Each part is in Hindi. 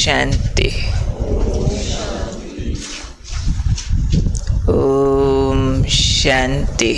शांति। ओम शांति।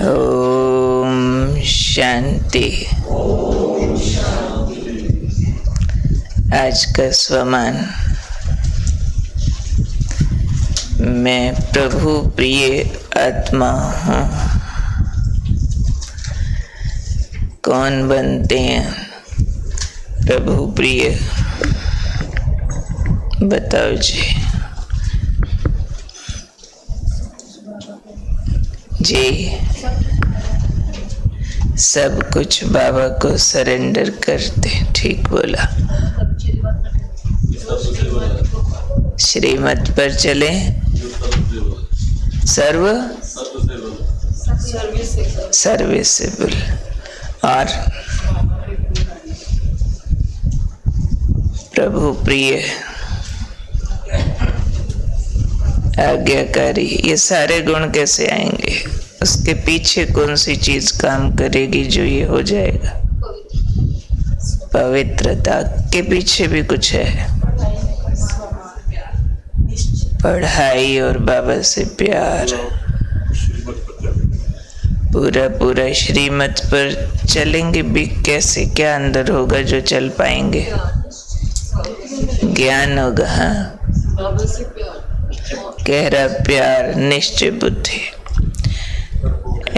ओम शांति। आज का स्वमान। मैं प्रभु प्रिय आत्मा हूँ। कौन बनते हैं प्रभु प्रिय? बताओ जी। जी, सब कुछ बाबा को सरेंडर करते। ठीक बोला। श्रीमत पर चले। सर्विसेबल और प्रभु प्रिय, आज्ञाकारी। ये सारे गुण कैसे आएंगे? उसके पीछे कौन सी चीज काम करेगी जो ये हो जाएगा? पवित्रता के पीछे भी कुछ है। पढ़ाई और बाबा से प्यार। पूरा श्रीमत पर चलेंगे भी कैसे? क्या अंदर होगा जो चल पाएंगे? ज्ञान होगा। हाँ, गहरा प्यार, निश्चय बुद्धि।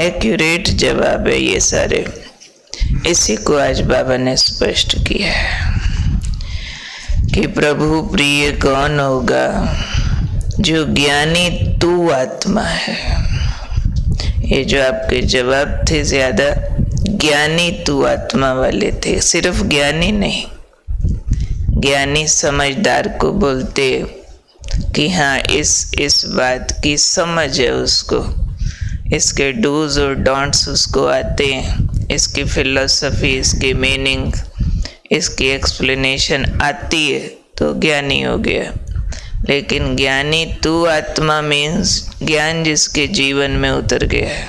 एक्यूरेट जवाब है ये सारे। इसी को आज बाबा ने स्पष्ट किया है कि प्रभु प्रिय कौन होगा? जो ज्ञानी तू आत्मा है। ये जो आपके जवाब थे ज्यादा ज्ञानी तू आत्मा वाले थे। सिर्फ ज्ञानी नहीं, ज्ञानी समझदार को बोलते कि हाँ इस बात की समझ है उसको, इसके डूज और डोंट्स उसको आते हैं, इसकी फिलॉसफी, इसकी मीनिंग, इसकी एक्सप्लेनेशन आती है तो ज्ञानी हो गया। लेकिन ज्ञानी तू आत्मा मीन्स ज्ञान जिसके जीवन में उतर गया है,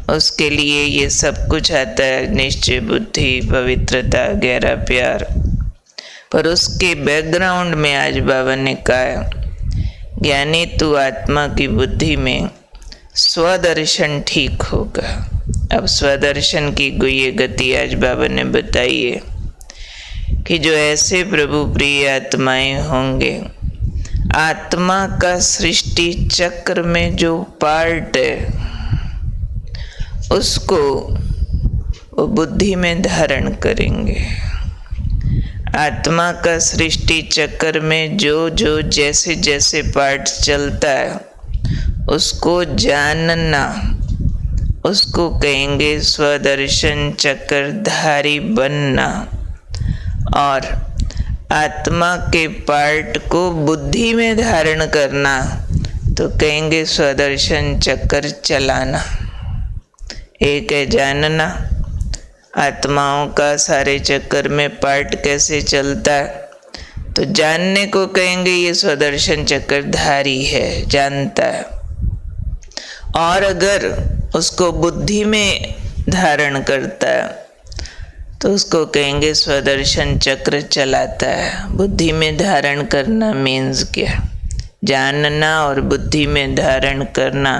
उसके लिए ये सब कुछ आता है। निश्चय बुद्धि, पवित्रता, गहरा प्यार। पर उसके बैकग्राउंड में आज बाबा ने कहा, ज्ञानी तू आत्मा की बुद्धि में स्वदर्शन ठीक होगा। अब स्वदर्शन की ये गति आज बाबा ने बताई है कि जो ऐसे प्रभु प्रिय आत्माएं होंगे, आत्मा का सृष्टि चक्र में जो पार्ट है उसको वो बुद्धि में धारण करेंगे। आत्मा का सृष्टि चक्र में जो जैसे जैसे पार्ट चलता है उसको जानना, उसको कहेंगे स्वदर्शन चक्रधारी बनना। और आत्मा के पार्ट को बुद्धि में धारण करना तो कहेंगे स्वदर्शन चक्र चलाना। एक है जानना, आत्माओं का सारे चक्कर में पार्ट कैसे चलता है, तो जानने को कहेंगे ये स्वदर्शन चक्रधारी है, जानता है। और अगर उसको बुद्धि में धारण करता है तो उसको कहेंगे स्वदर्शन चक्र चलाता है। बुद्धि में धारण करना मीन्स क्या? जानना और बुद्धि में धारण करना,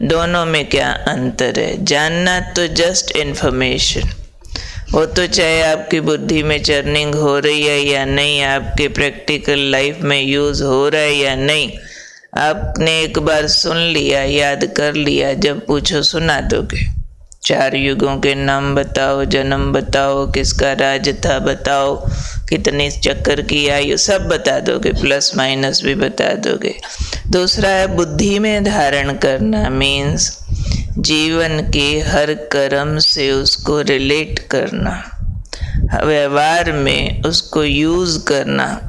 दोनों में क्या अंतर है? जानना तो जस्ट इन्फॉर्मेशन, वो तो चाहे आपकी बुद्धि में चर्निंग हो रही है या नहीं, आपके प्रैक्टिकल लाइफ में यूज़ हो रहा है या नहीं, आपने एक बार सुन लिया, याद कर लिया, जब पूछो सुना दोगे। 4 युगों के नाम बताओ, जन्म बताओ, किसका राज था बताओ, कितने चक्कर की आयु, सब बता दोगे, प्लस माइनस भी बता दोगे। दूसरा है बुद्धि में धारण करना, मीन्स जीवन के हर कर्म से उसको रिलेट करना, व्यवहार में उसको यूज़ करना।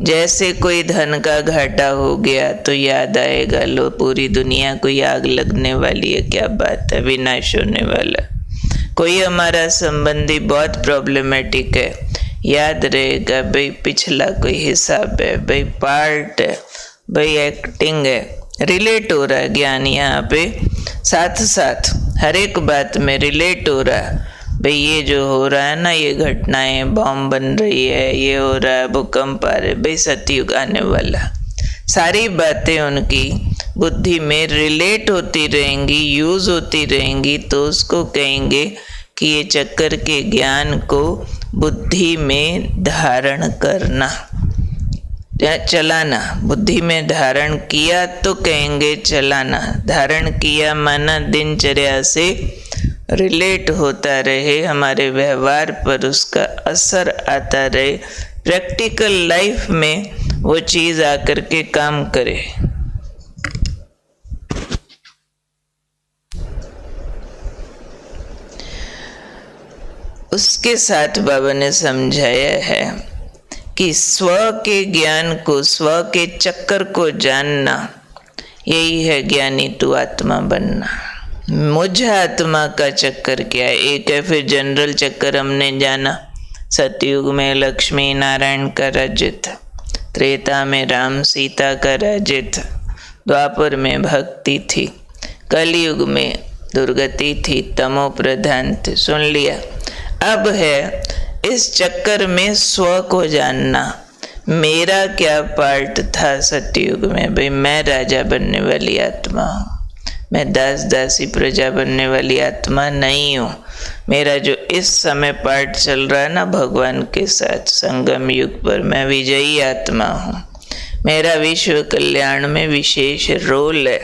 जैसे कोई धन का घाटा हो गया तो याद आएगा, लो पूरी दुनिया को आग लगने वाली है, क्या बात है, विनाश होने वाला। कोई हमारा संबंधी बहुत प्रॉब्लमेटिक है, याद रहेगा भाई पिछला कोई हिसाब है, भाई पार्ट है, भाई एक्टिंग है, रिलेट हो रहा है। ज्ञान यहाँ पे साथ साथ हर एक बात में रिलेट हो रहा है। भाई ये जो हो रहा है ना, ये घटनाएं, बॉम्ब बन रही है, ये हो रहा है, भूकंप आ रहे, भाई सतयुग आने वाला। सारी बातें उनकी बुद्धि में रिलेट होती रहेंगी, यूज होती रहेंगी, तो उसको कहेंगे कि ये चक्कर के ज्ञान को बुद्धि में धारण करना या चलाना। बुद्धि में धारण किया तो कहेंगे चलाना। धारण किया माना दिनचर्या से रिलेट होता रहे, हमारे व्यवहार पर उसका असर आता रहे, प्रैक्टिकल लाइफ में वो चीज़ आकर के काम करे। उसके साथ बाबा ने समझाया है कि स्व के ज्ञान को, स्व के चक्कर को जानना, यही है ज्ञानी तू आत्मा बनना। मुझ आत्मा का चक्कर क्या है? एक है फिर जनरल चक्कर हमने जाना। सतयुग में लक्ष्मी नारायण का राज्य था, त्रेता में राम सीता का राज्य था, द्वापर में भक्ति थी, कलयुग में दुर्गति थी, तमो प्रधान थे। सुन लिया। अब है इस चक्कर में स्व को जानना। मेरा क्या पार्ट था सतयुग में? भाई मैं राजा बनने वाली आत्मा हूँ, मैं दास दासी प्रजा बनने वाली आत्मा नहीं हूँ। मेरा जो इस समय पार्ट चल रहा है ना भगवान के साथ संगम युग पर, मैं विजयी आत्मा हूँ, मेरा विश्व कल्याण में विशेष रोल है।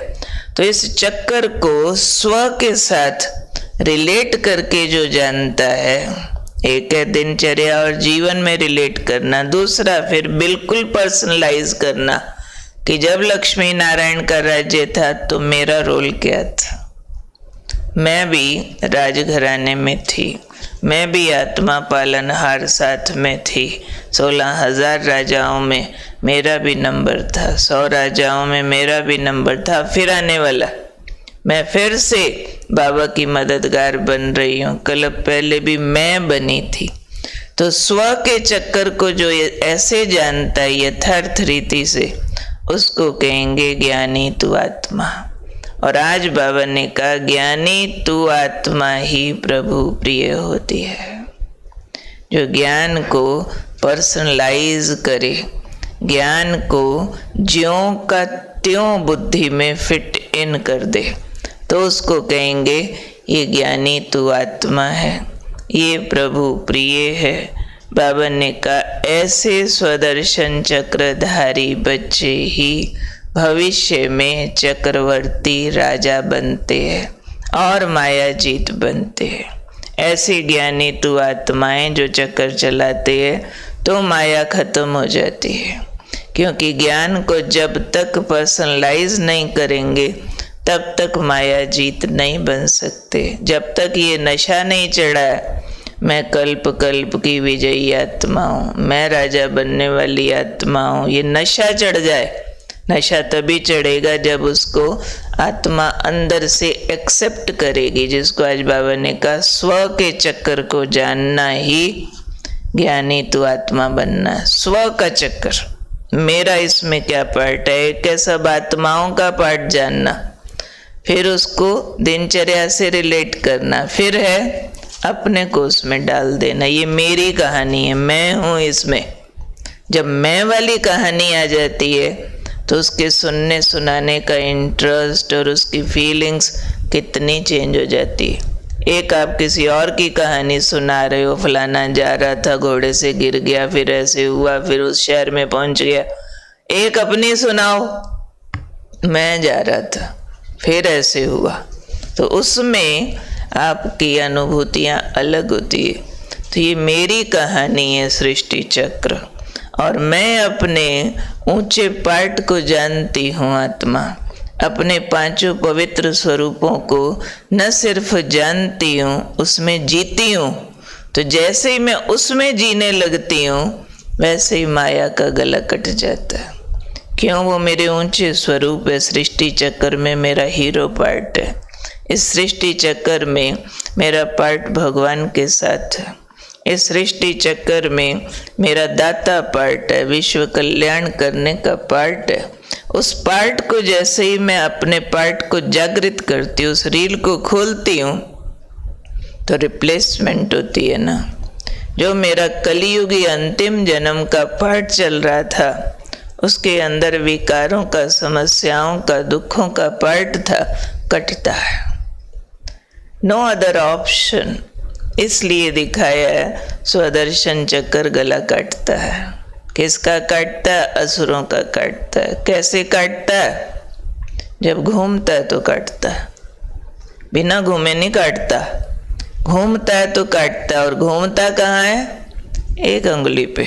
तो इस चक्कर को स्व के साथ रिलेट करके जो जानता है, एक है दिनचर्या और जीवन में रिलेट करना, दूसरा फिर बिल्कुल पर्सनलाइज करना कि जब लक्ष्मी नारायण का राज्य था तो मेरा रोल क्या था। मैं भी राजघराने में थी, मैं भी आत्मा पालनहार साथ में थी। 16,000 राजाओं में मेरा भी नंबर था, 100 राजाओं में मेरा भी नंबर था। फिर आने वाला मैं फिर से बाबा की मददगार बन रही हूँ, कल पहले भी मैं बनी थी। तो स्व के चक्कर को जो ऐसे जानता है यथार्थ रीति से, उसको कहेंगे ज्ञानी तू आत्मा। और आज बाबा ने कहा ज्ञानी तू आत्मा ही प्रभु प्रिय होती है। जो ज्ञान को पर्सनलाइज करे, ज्ञान को ज्यों का त्यों बुद्धि में फिट इन कर दे, तो उसको कहेंगे ये ज्ञानी तू आत्मा है, ये प्रभु प्रिय है। बाबा ने कहा ऐसे स्वदर्शन चक्रधारी बच्चे ही भविष्य में चक्रवर्ती राजा बनते हैं और माया जीत बनते हैं। ऐसे ज्ञानी तू आत्माएं जो चक्कर चलाते हैं तो माया खत्म हो जाती है, क्योंकि ज्ञान को जब तक पर्सनलाइज नहीं करेंगे तब तक माया जीत नहीं बन सकते। जब तक ये नशा नहीं चढ़ा है मैं कल्प कल्प की विजयी आत्मा हूँ, मैं राजा बनने वाली आत्मा हूँ, ये नशा चढ़ जाए। नशा तभी चढ़ेगा जब उसको आत्मा अंदर से एक्सेप्ट करेगी, जिसको आज बाबा ने कहा स्व के चक्कर को जानना ही ज्ञानी तू आत्मा बनना। स्व का चक्कर, मेरा इसमें क्या पार्ट है, कैसा आत्माओं का पार्ट जानना, फिर उसको दिनचर्या से रिलेट करना, फिर है अपने को उसमें डाल देना। ये मेरी कहानी है, मैं हूँ इसमें। जब मैं वाली कहानी आ जाती है तो उसके सुनने सुनाने का इंटरेस्ट और उसकी फीलिंग्स कितनी चेंज हो जाती है। एक आप किसी और की कहानी सुना रहे हो, फलाना जा रहा था, घोड़े से गिर गया, फिर ऐसे हुआ, फिर उस शहर में पहुंच गया। एक अपनी सुनाओ, मैं जा रहा था, फिर ऐसे हुआ, तो उसमें आपकी अनुभूतियाँ अलग होती है। तो ये मेरी कहानी है सृष्टि चक्र, और मैं अपने ऊंचे पार्ट को जानती हूँ आत्मा। अपने पांचों पवित्र स्वरूपों को न सिर्फ जानती हूँ, उसमें जीती हूँ। तो जैसे ही मैं उसमें जीने लगती हूँ वैसे ही माया का गला कट जाता है। क्यों? वो मेरे ऊंचे स्वरूप है। सृष्टि चक्र में मेरा हीरो पार्ट है। इस सृष्टि चक्कर में मेरा पार्ट भगवान के साथ है। इस सृष्टि चक्कर में मेरा दाता पार्ट है, विश्व कल्याण करने का पार्ट है। उस पार्ट को जैसे ही मैं अपने पार्ट को जागृत करती हूँ, उस रील को खोलती हूँ, तो रिप्लेसमेंट होती है ना। जो मेरा कलियुगी अंतिम जन्म का पाठ चल रहा था, उसके अंदर विकारों का, समस्याओं का, दुखों का पार्ट था, कटता है। No other option. इसलिए दिखाया है स्वदर्शन चक्र गला काटता है। किसका काटता है? असुरों का काटता है। कैसे काटता है? जब घूमता है तो काटता है, बिना घूमे नहीं काटता। घूमता है तो काटता है। और घूमता कहाँ है? एक अंगुली पे।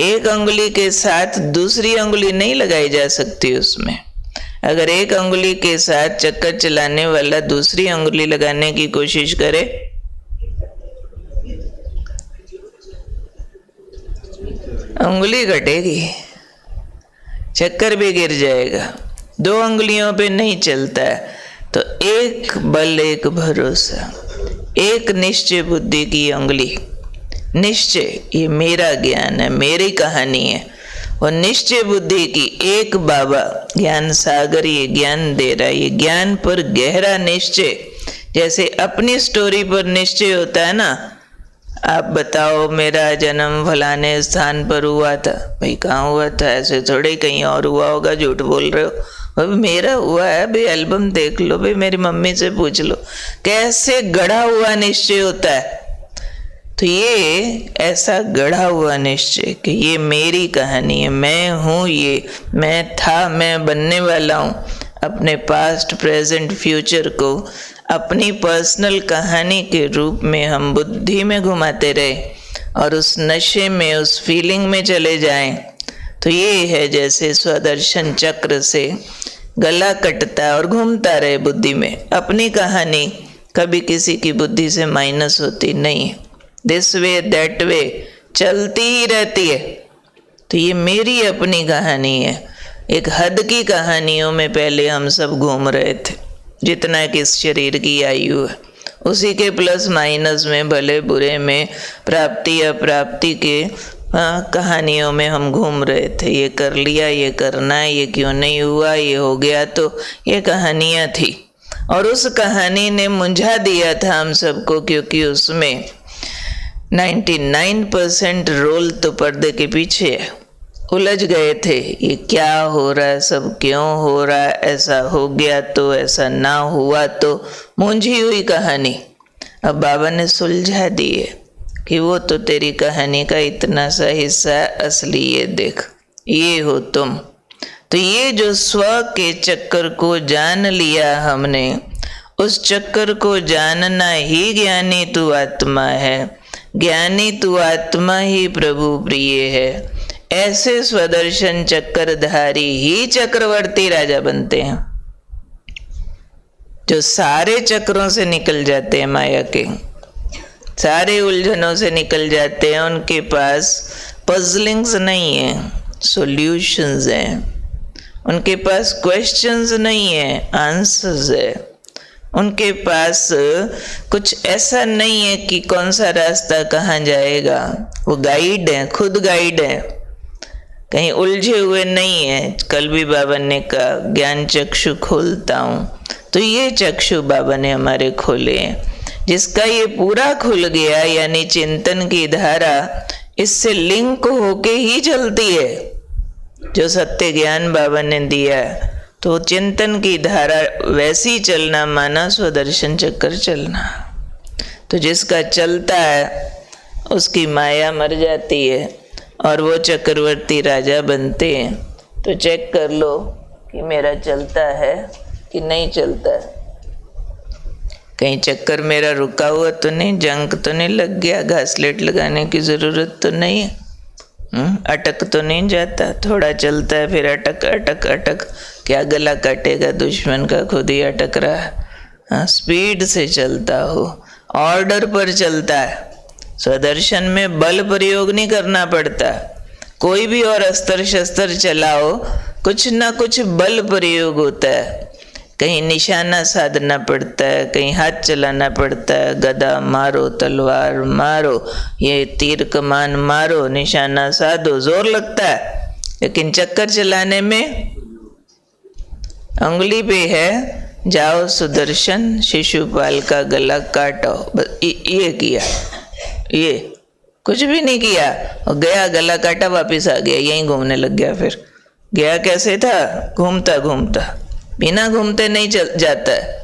एक अंगुली के साथ दूसरी अंगुली नहीं लगाई जा सकती उसमें। अगर एक अंगुली के साथ चक्कर चलाने वाला दूसरी अंगुली लगाने की कोशिश करे, अंगुली कटेगी, चक्कर भी गिर जाएगा। दो अंगुलियों पे नहीं चलता है। तो एक बल, एक भरोसा, एक निश्चय बुद्धि की अंगुली। निश्चय, ये मेरा ज्ञान है, मेरी कहानी है। और निश्चय बुद्धि की एक बाबा ज्ञान सागर ये ज्ञान दे रहा है। ये ज्ञान पर गहरा निश्चय, जैसे अपनी स्टोरी पर निश्चय होता है ना। आप बताओ, मेरा जन्म फलाने स्थान पर हुआ था। भाई कहाँ हुआ था? ऐसे थोड़े कहीं और हुआ होगा, झूठ बोल रहे हो। भाई मेरा हुआ है, भाई एल्बम देख लो, भाई मेरी मम्मी से पूछ लो। कैसे गढ़ा हुआ निश्चय होता है। तो ये ऐसा गढ़ा हुआ निश्चय कि ये मेरी कहानी है, मैं हूँ, ये मैं था, मैं बनने वाला हूँ। अपने पास्ट, प्रेजेंट, फ्यूचर को अपनी पर्सनल कहानी के रूप में हम बुद्धि में घुमाते रहे और उस नशे में, उस फीलिंग में चले जाएं। तो ये है जैसे स्वदर्शन चक्र से गला कटता है और घूमता रहे बुद्धि में। अपनी कहानी कभी किसी की बुद्धि से माइनस होती नहीं है। दिस वे दैट वे चलती ही रहती है। तो ये मेरी अपनी कहानी है। एक हद की कहानियों में पहले हम सब घूम रहे थे, जितना कि इस शरीर की आयु है, उसी के प्लस माइनस में, भले बुरे में, प्राप्ति अप्राप्ति के कहानियों में हम घूम रहे थे। ये कर लिया, ये करना है, ये क्यों नहीं हुआ, ये हो गया। तो ये कहानियाँ थी और उस कहानी ने मुंझा दिया था हम सबको, क्योंकि उसमें 99% रोल तो पर्दे के पीछे है। उलझ गए थे, ये क्या हो रहा है, सब क्यों हो रहा है, ऐसा हो गया तो, ऐसा ना हुआ तो, मूंझी हुई कहानी। अब बाबा ने सुलझा दी है कि वो तो तेरी कहानी का इतना सा हिस्सा है, असली ये देख, ये हो तुम। तो ये जो स्व के चक्कर को जान लिया हमने, उस चक्कर को जानना ही ज्ञानी तू आत्मा है। ज्ञानी तू आत्मा ही प्रभु प्रिय है। ऐसे स्वदर्शन चक्रधारी ही चक्रवर्ती राजा बनते हैं, जो सारे चक्रों से निकल जाते हैं, माया के सारे उलझनों से निकल जाते हैं। उनके पास पजलिंग्स नहीं है, सॉल्यूशंस हैं। उनके पास क्वेश्चंस नहीं है, आंसर्स है। उनके पास कुछ ऐसा नहीं है कि कौन सा रास्ता कहाँ जाएगा। वो गाइड है, खुद गाइड है, कहीं उलझे हुए नहीं है। कल भी बाबा ने कहा ज्ञान चक्षु खोलता हूँ, तो ये चक्षु बाबा ने हमारे खोले हैं। जिसका ये पूरा खुल गया, यानी चिंतन की धारा इससे लिंक होके ही चलती है। जो सत्य ज्ञान बाबा ने दिया है, तो चिंतन की धारा वैसी चलना माना स्वदर्शन चक्कर चलना। तो जिसका चलता है उसकी माया मर जाती है और वो चक्रवर्ती राजा बनते हैं। तो चेक कर लो कि मेरा चलता है कि नहीं चलता है। कहीं चक्कर मेरा रुका हुआ तो नहीं, जंग तो नहीं लग गया, घासलेट लगाने की ज़रूरत तो नहीं है, अटक तो नहीं जाता। थोड़ा चलता है फिर अटक अटक अटक, क्या गला काटेगा दुश्मन का, खुद ही अटक रहा है। हाँ, स्पीड से चलता हो, ऑर्डर पर चलता है। स्वदर्शन में बल प्रयोग नहीं करना पड़ता। कोई भी और अस्त्र शस्त्र चलाओ, कुछ ना कुछ बल प्रयोग होता है। कहीं निशाना साधना पड़ता है, कहीं हाथ चलाना पड़ता है। गदा मारो, तलवार मारो, ये तीर कमान मारो, निशाना साधो, जोर लगता है। लेकिन चक्कर चलाने में उंगली पे है, जाओ सुदर्शन शिशुपाल का गला काटो, बस ये किया, ये कुछ भी नहीं किया और गया, गला काटा, वापस आ गया, यहीं घूमने लग गया। फिर गया कैसे था? घूमता घूमता, बिना घूमते नहीं चल जाता है।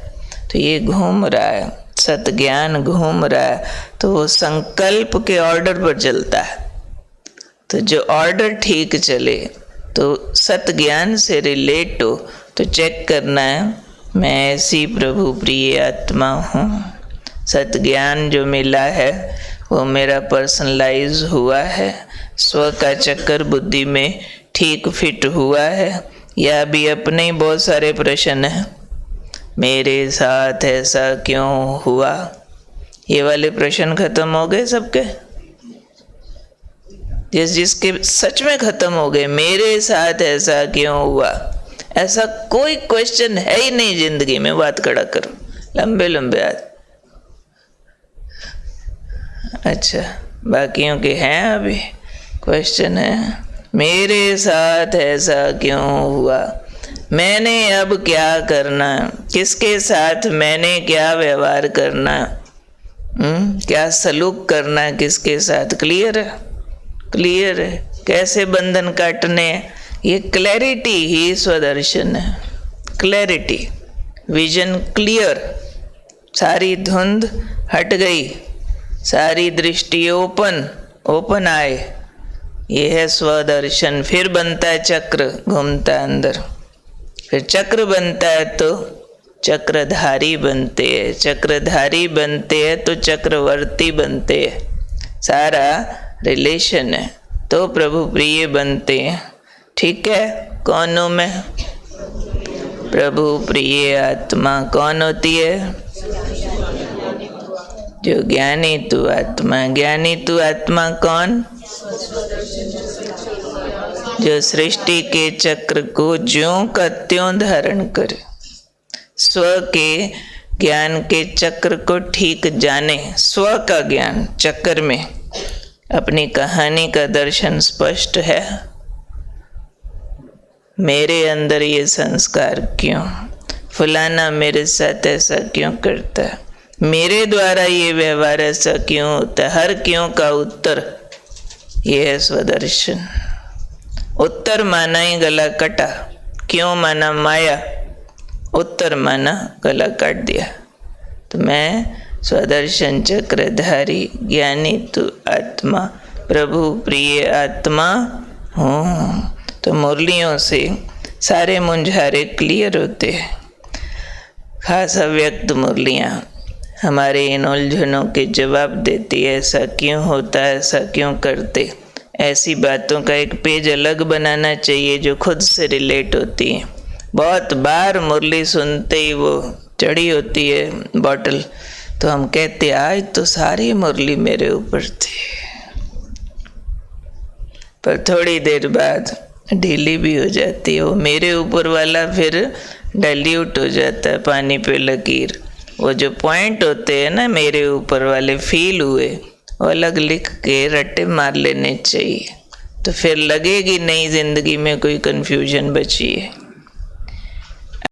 तो ये घूम रहा है, सत ज्ञान घूम रहा है, तो वो संकल्प के ऑर्डर पर चलता है। तो जो ऑर्डर ठीक चले, तो सत ज्ञान से रिलेट हो, तो चेक करना है मैं ऐसी प्रभु प्रिय आत्मा हूँ। सत ज्ञान जो मिला है वो मेरा पर्सनलाइज हुआ है, स्व का चक्कर बुद्धि में ठीक फिट हुआ है, या भी अपने ही बहुत सारे प्रश्न हैं। मेरे साथ ऐसा क्यों हुआ? ये वाले प्रश्न खत्म हो गए सबके? जिसके सच में खत्म हो गए, मेरे साथ ऐसा क्यों हुआ, ऐसा कोई क्वेश्चन है ही नहीं जिंदगी में। बात खड़ा करो, लंबे लंबे हाथ। अच्छा, बाकियों के हैं अभी क्वेश्चन है? मेरे साथ ऐसा क्यों हुआ, मैंने अब क्या करना, किसके साथ मैंने क्या व्यवहार करना, क्या सलूक करना, किसके साथ? क्लियर है? क्लियर है कैसे बंधन काटने हैं? ये क्लैरिटी ही स्वदर्शन है। क्लैरिटी, विजन क्लियर, सारी धुंध हट गई, सारी दृष्टि ओपन आए, ये है स्वदर्शन। फिर बनता है चक्र, घूमता है अंदर, फिर चक्र बनता है तो चक्रधारी बनते हैं, चक्रधारी बनते हैं तो चक्रवर्ती बनते हैं, सारा रिलेशन है, तो प्रभु प्रिय बनते हैं। ठीक है? कौन हूँ मैं? प्रभु प्रिय आत्मा। कौन होती है? जो ज्ञानी तू आत्मा। ज्ञानी तू आत्मा कौन? जो सृष्टि के चक्र को ज्यों का त्यों धारण करे, स्व के ज्ञान के चक्र को ठीक जाने, स्व का ज्ञान चक्र में अपनी कहानी का दर्शन स्पष्ट है। मेरे अंदर ये संस्कार क्यों, फलाना मेरे साथ ऐसा क्यों करता है, मेरे द्वारा ये व्यवहार ऐसा क्यों होता है, हर क्यों का उत्तर ये है स्वदर्शन। उत्तर माना ही गला कटा, क्यों माना माया, उत्तर माना गला काट दिया। तो मैं स्वदर्शन चक्रधारी ज्ञानी तू आत्मा, प्रभु प्रिय आत्मा हूँ। तो मुरलियों से सारे मुंझारे क्लियर होते हैं। खास अव्यक्त मुरलियाँ हमारे इन उलझनों के जवाब देती है, ऐसा क्यों होता है, ऐसा क्यों करते। ऐसी बातों का एक पेज अलग बनाना चाहिए जो खुद से रिलेट होती है। बहुत बार मुरली सुनते ही वो चढ़ी होती है बॉटल, तो हम कहते आज तो सारी मुरली मेरे ऊपर थी, पर थोड़ी देर बाद ढीली भी हो जाती है। वो मेरे ऊपर वाला फिर डाइल्यूट हो जाता है, पानी पे लकीर। वो जो पॉइंट होते हैं ना मेरे ऊपर वाले फील हुए, वो अलग लिख के रट्टे मार लेने चाहिए, तो फिर लगेगी नहीं जिंदगी में कोई कंफ्यूजन बची है।